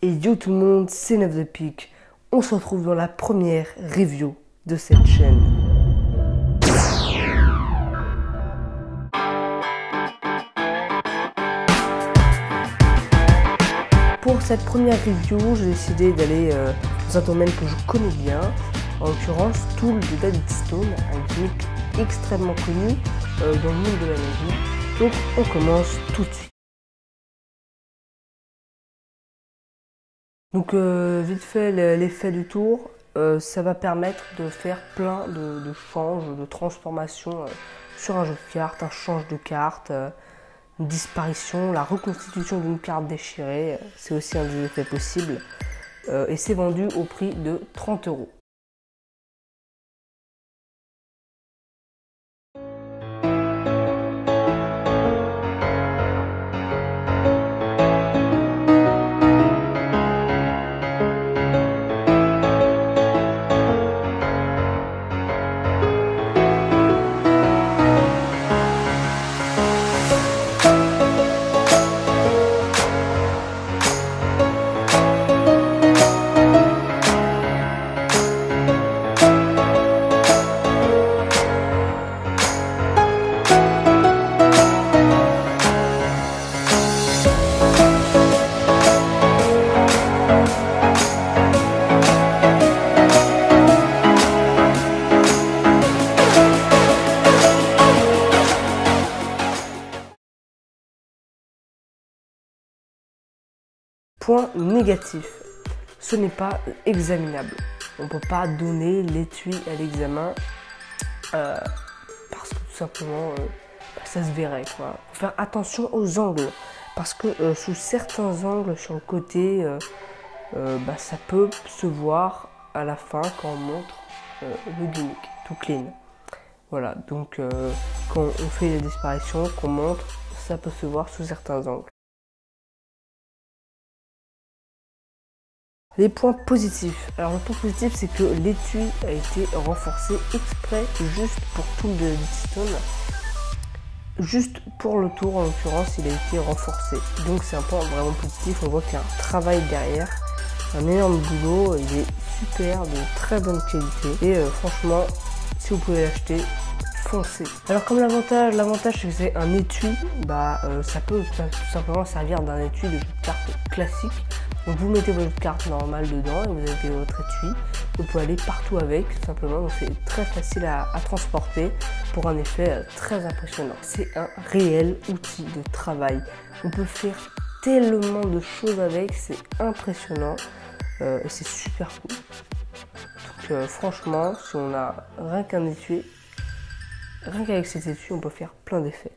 Et yo tout le monde, c'est Neuf de Pique. On se retrouve dans la première review de cette chaîne. Pour cette première review, j'ai décidé d'aller dans un domaine que je connais bien, en l'occurrence Tool de David Stone, un gimmick extrêmement connu dans le monde de la magie. Donc on commence tout de suite. Donc vite fait l'effet du tour, ça va permettre de faire plein de changes, de transformations sur un jeu de cartes, un change de carte, une disparition, la reconstitution d'une carte déchirée, c'est aussi un des effets possibles. Et c'est vendu au prix de 30 €. Point négatif, ce n'est pas examinable. On ne peut pas donner l'étui à l'examen parce que tout simplement ça se verrait quoi. Faut faire attention aux angles parce que sous certains angles sur le côté, ça peut se voir à la fin quand on montre le gimmick tout clean. Voilà, donc quand on fait les disparitions, qu'on montre, ça peut se voir sous certains angles. Les points positifs. Alors le point positif c'est que l'étui a été renforcé exprès juste pour Tool de David Stone. Juste pour le tour en l'occurrence il a été renforcé. Donc c'est un point vraiment positif, on voit qu'il y a un travail derrière, un énorme boulot, il est super, de très bonne qualité. Et franchement si vous pouvez l'acheter, foncez. Alors comme l'avantage c'est que c'est un étui, ça peut tout simplement servir d'un étui de jeu de cartes classique. Donc vous mettez votre carte normale dedans et vous avez votre étui. Vous pouvez aller partout avec tout simplement. Donc c'est très facile à transporter pour un effet très impressionnant. C'est un réel outil de travail. On peut faire tellement de choses avec, c'est impressionnant et c'est super cool. Donc franchement, si on a rien qu'un étui, rien qu'avec cet étui, on peut faire plein d'effets.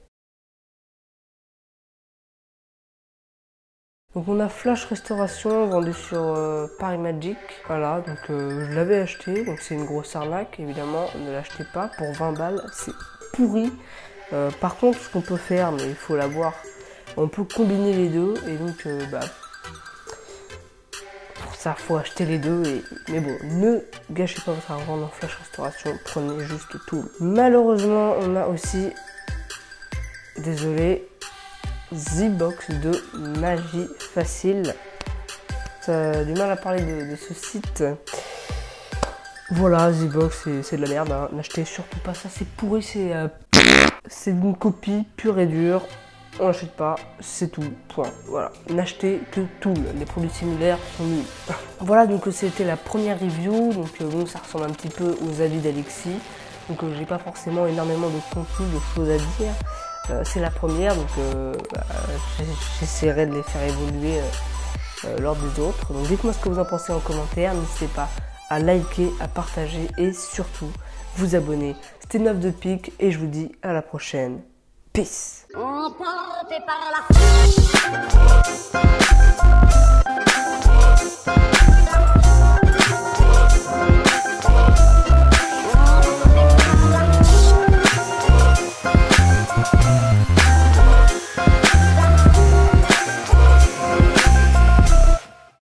Donc on a Flash Restauration vendu sur Paris Magic. Voilà, donc je l'avais acheté, donc c'est une grosse arnaque évidemment, ne l'achetez pas pour 20 balles, c'est pourri. Par contre ce qu'on peut faire, mais il faut l'avoir, on peut combiner les deux et donc pour ça faut acheter les deux. Mais bon, ne gâchez pas votre argent dans Flash Restauration, prenez juste tout. Malheureusement on a aussi, désolé, Z-Box de Magie Facile. Ça a du mal à parler de ce site. Voilà, Z-Box c'est de la merde, hein. N'achetez surtout pas ça, c'est pourri, c'est une copie pure et dure. On n'achète pas, c'est tout, point. Voilà, n'achetez que Tool, les produits similaires sont nuls. Voilà, donc c'était la première review, donc bon, ça ressemble un petit peu aux avis d'Alexis. Donc j'ai pas forcément énormément de contenu, de choses à dire. C'est la première, donc j'essaierai de les faire évoluer lors des autres. Donc dites-moi ce que vous en pensez en commentaire, n'hésitez pas à liker, à partager et surtout vous abonner. C'était Neuf de Pique et je vous dis à la prochaine. Peace. Emporté par la